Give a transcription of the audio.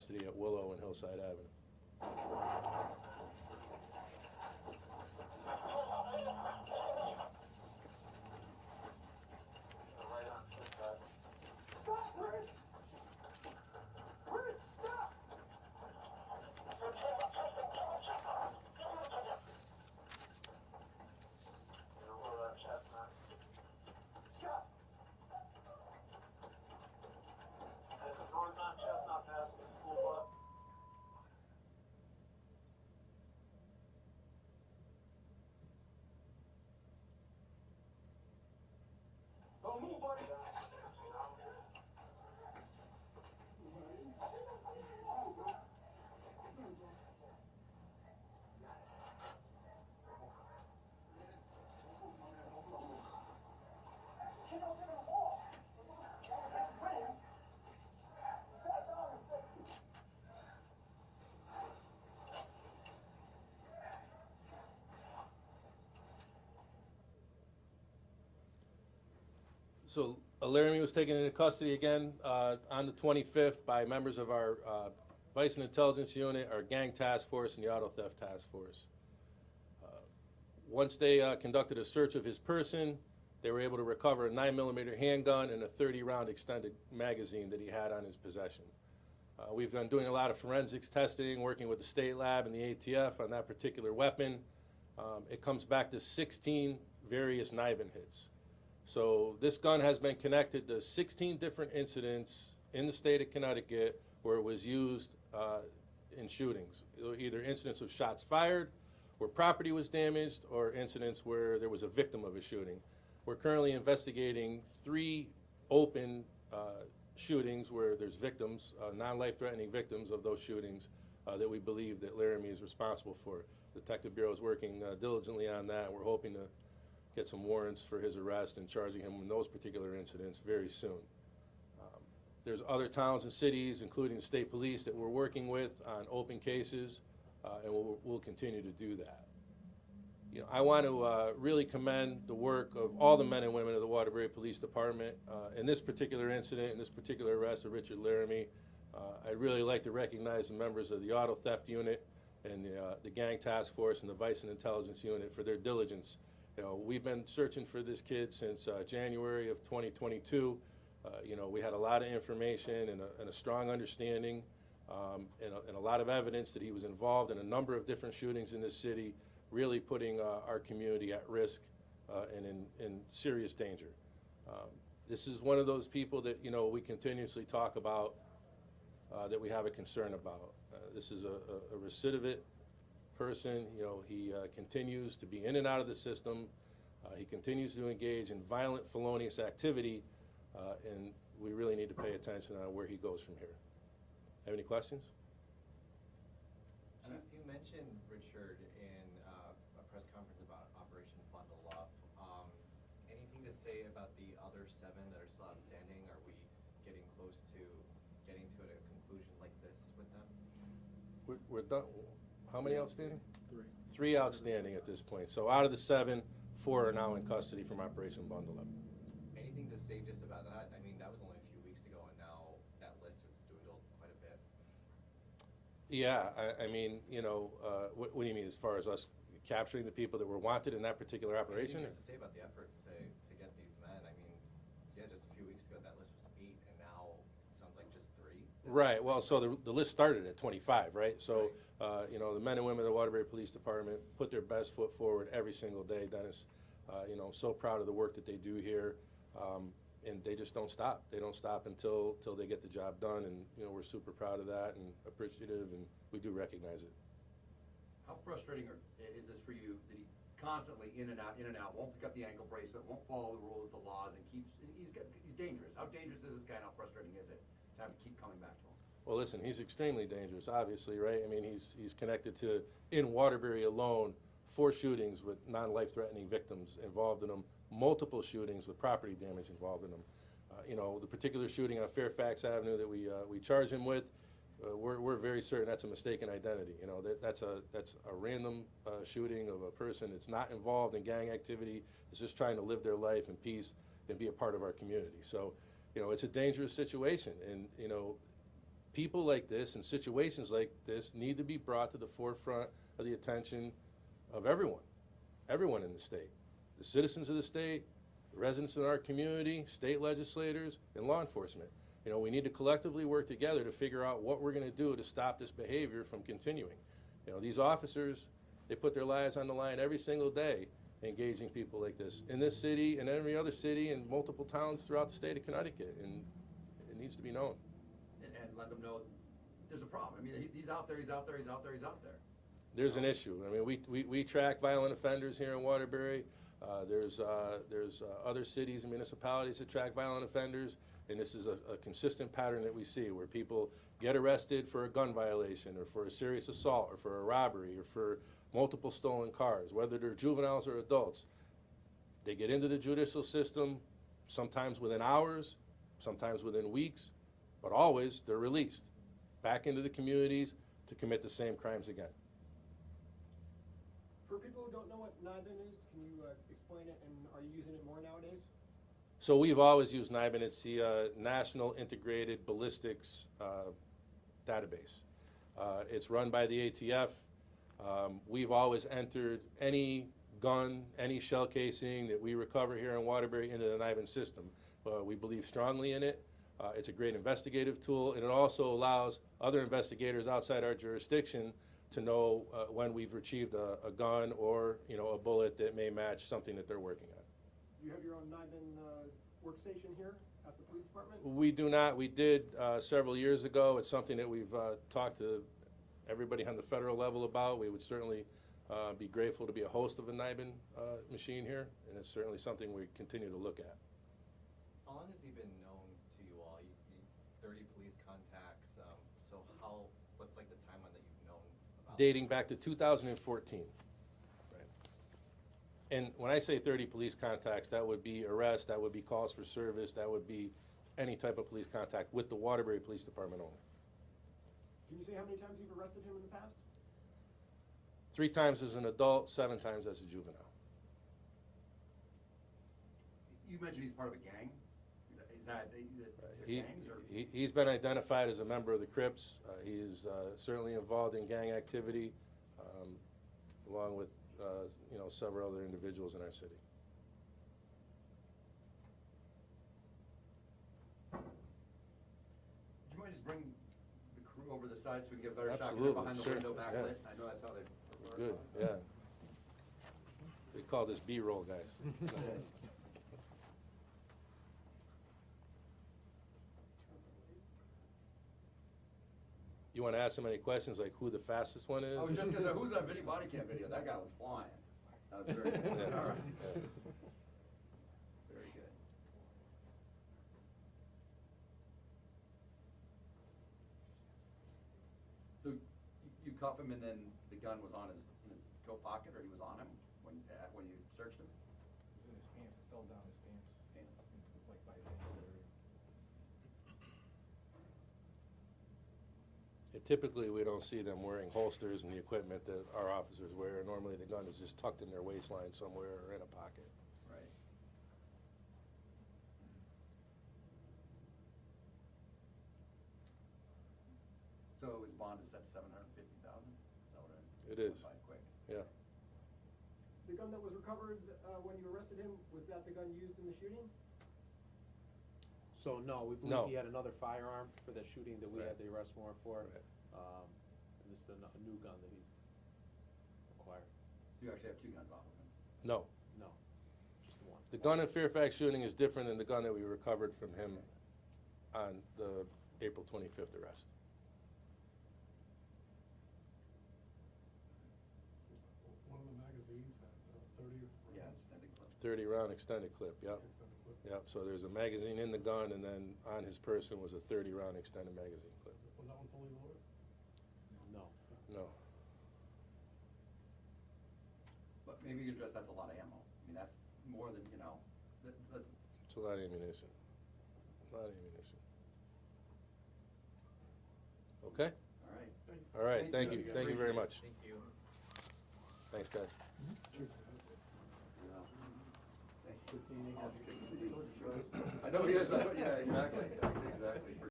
custody at Willow and Hillside Avenue. Don't move, buddy. So Laramy was taken into custody again on the 25th by members of our Vice and Intelligence Unit, our Gang Task Force, and the Auto Theft Task Force. Once they conducted a search of his person, they were able to recover a 9mm handgun and a 30-round extended magazine that he had on his possession. We've been doing a lot of forensics testing, working with the state lab and the ATF on that particular weapon. It comes back to 16 various Nibin hits. So this gun has been connected to 16 different incidents in the state of Connecticut where it was used in shootings, either incidents of shots fired, where property was damaged, or incidents where there was a victim of a shooting. We're currently investigating 3 open shootings where there's victims, non-life-threatening victims of those shootings that we believe that Laramy is responsible for. The Detective Bureau is working diligently on that, and we're hoping to get some warrants for his arrest and charging him in those particular incidents very soon. There's other towns and cities, including the state police, that we're working with on open cases, and we'll continue to do that. You know, I want to really commend the work of all the men and women of the Waterbury Police Department. In this particular incident, in this particular arrest of Richard Laramy, I'd really like to recognize the members of the Auto Theft Unit and the Gang Task Force and the Vice and Intelligence Unit for their diligence. You know, we've been searching for this kid since January of 2022. You know, we had a lot of information and a strong understanding and a lot of evidence that he was involved in a number of different shootings in this city, really putting our community at risk and in serious danger. This is one of those people that, you know, we continuously talk about, that we have a concern about. This is a recidivist person. You know, he continues to be in and out of the system. He continues to engage in violent, felonious activity, and we really need to pay attention on where he goes from here. Have any questions? You mentioned, Richard, in a press conference about Operation Bundle Up. Anything to say about the other 7 that are still outstanding? Are we getting close to getting to a conclusion like this with them? We're done. How many outstanding? 3. 3 outstanding at this point. So out of the 7, 4 are now in custody from Operation Bundle Up. Anything to say just about that? I mean, that was only a few weeks ago, and now that list has dwindled quite a bit. Yeah, I mean, you know, what do you mean as far as us capturing the people that were wanted in that particular operation? Anything to say about the efforts to get these men? I mean, yeah, just a few weeks ago that list was 8, and now it sounds like just 3. Right, well, so the list started at 25, right? So, you know, the men and women of the Waterbury Police Department put their best foot forward every single day, Dennis. You know, I'm so proud of the work that they do here, and they just don't stop. They don't stop until they get the job done, and, you know, we're super proud of that and appreciative, and we do recognize it. How frustrating is this for you that he constantly in and out, won't pick up the ankle bracelet, won't follow the rules, the laws, and he's dangerous. How dangerous is this guy and how frustrating is it to have to keep coming back to him? Well, listen, he's extremely dangerous, obviously, right? I mean, he's connected to, in Waterbury alone, 4 shootings with non-life-threatening victims involved in them, multiple shootings with property damage involved in them. You know, the particular shooting on Fairfax Avenue that we charge him with, we're very certain that's a mistaken identity. You know, that's a random shooting of a person that's not involved in gang activity, that's just trying to live their life in peace and be a part of our community. So, you know, it's a dangerous situation, and, you know, people like this and situations like this need to be brought to the forefront of the attention of everyone in the state, the citizens of the state, the residents in our community, state legislators, and law enforcement. You know, we need to collectively work together to figure out what we're going to do to stop this behavior from continuing. You know, these officers, they put their lives on the line every single day engaging people like this in this city and every other city and multiple towns throughout the state of Connecticut, and it needs to be known. And let them know there's a problem. I mean, he's out there, he's out there, he's out there, he's out there. There's an issue. I mean, we track violent offenders here in Waterbury. There's other cities and municipalities that track violent offenders, and this is a consistent pattern that we see where people get arrested for a gun violation or for a serious assault or for a robbery or for multiple stolen cars, whether they're juveniles or adults. They get into the judicial system, sometimes within hours, sometimes within weeks, but always they're released back into the communities to commit the same crimes again. For people who don't know what NIBIN is, can you explain it, and are you using it more nowadays? So we've always used NIBIN. It's the National Integrated Ballistics Database. It's run by the ATF. We've always entered any gun, any shell casing that we recover here in Waterbury into the NIBIN system. We believe strongly in it. It's a great investigative tool, and it also allows other investigators outside our jurisdiction to know when we've retrieved a gun or, you know, a bullet that may match something that they're working on. Do you have your own NIBIN workstation here at the police department? We do not. We did several years ago. It's something that we've talked to everybody on the federal level about. We would certainly be grateful to be a host of a NIBIN machine here, and it's certainly something we continue to look at. How long has he been known to you all? 30 police contacts, so what's like the timeline that you've known about? Dating back to 2014. Right. And when I say 30 police contacts, that would be arrests, that would be calls for service, that would be any type of police contact with the Waterbury Police Department only. Can you say how many times you've arrested him in the past? 3 times as an adult, 7 times as a juvenile. You mentioned he's part of a gang. Is that gangs or? He's been identified as a member of the Crips. He is certainly involved in gang activity, along with you know, several other individuals in our city. Do you mind just bring the crew over the side so we can get a better shot Absolutely, behind the sure, window yeah. backlit? I know that's how they prefer. Good, yeah. They call this B-roll, guys. You want to ask him any questions, like who the fastest one is? I was just gonna say, who's that body cam video? That guy was flying. That was very good. Yeah, All right. yeah. Very good. So you cuff him and then the gun was in his coat pocket, or he was on him when you searched him? It was in his pants, it fell down his pants, like by the ankle area. Typically, we don't see them wearing holsters and the equipment that our officers wear. Normally, the gun is just tucked in their waistline somewhere or in a pocket. Right. So his bond is set to $750,000? Is that what It is. went by quick? Yeah. The gun that was recovered when you arrested him, was that the gun used in the shooting? So, no, we No. believe he had another firearm for the shooting that we Right. had the arrest warrant for. Right. And this is a new gun that he acquired. So you actually have 2 guns off of him? No. No, just the one. The gun in Fairfax shooting is different than the gun that we recovered from him on the April 25th arrest. One of the magazines had 30 Yeah, rounds. extended clip. 30-round extended clip, yep. Extended clip. Yep, so there's a magazine in the gun, and then on his person was a 30-round extended magazine clip. Was that one fully loaded? No. No. But maybe you can address that's a lot of ammo. I mean, that's more than, you know, that's. It's a lot of ammunition. A lot of ammunition. Okay? All right. All right, thank you. Thank you very much. Thank you. Thanks, guys. I know he is, yeah, exactly, exactly.